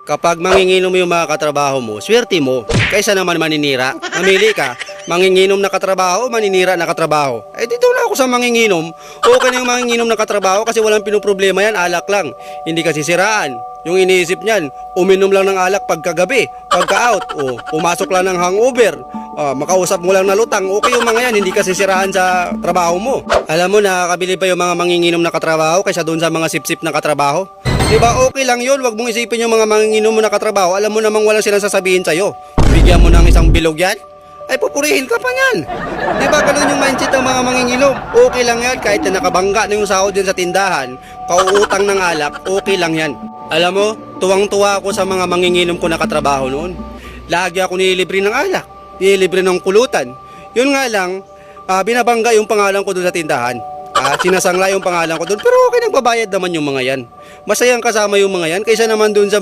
Kapag manginginom yung mga katrabaho mo, swerte mo. Kaysa naman maninira, mamili ka, manginginom na katrabaho, maninira na katrabaho. Eh dito na ako sa manginginom. Okay na yung manginginom na katrabaho kasi walang pinoproblema yan, alak lang. Hindi kasi siraan. Yung iniisip niyan, uminom lang ng alak pagkagabi, pagka-out, o pumasok lang ng hangover, makausap mo lang na lutang, okay yung mga yan, hindi kasi siraan sa trabaho mo. Alam mo, nakakabili pa yung mga manginginom na katrabaho kaysa doon sa mga sip-sip na katrabaho. Diba, okay lang yun, wag mong isipin yung mga manginginom mo na katrabaho, alam mo namang walang silang sasabihin sa'yo. Bigyan mo ng isang bilog yan, ay pupurihin ka pa yan. Diba, ganun yung mindset ng mga manginginom. Okay lang yan, kahit na nakabangga na yung sahod din sa tindahan, kauutang ng alak, okay lang yan. Alam mo, tuwang-tuwa ako sa mga manginginom ko na katrabaho noon. Lagi ako nililibre ng alak, nililibre ng kulutan. Yun nga lang, binabangga yung pangalan ko doon sa tindahan. Sinasangla yung pangalan ko doon, pero okay, nagbabayad naman yung mga yan. Masayang kasama yung mga yan kaysa naman doon sa mga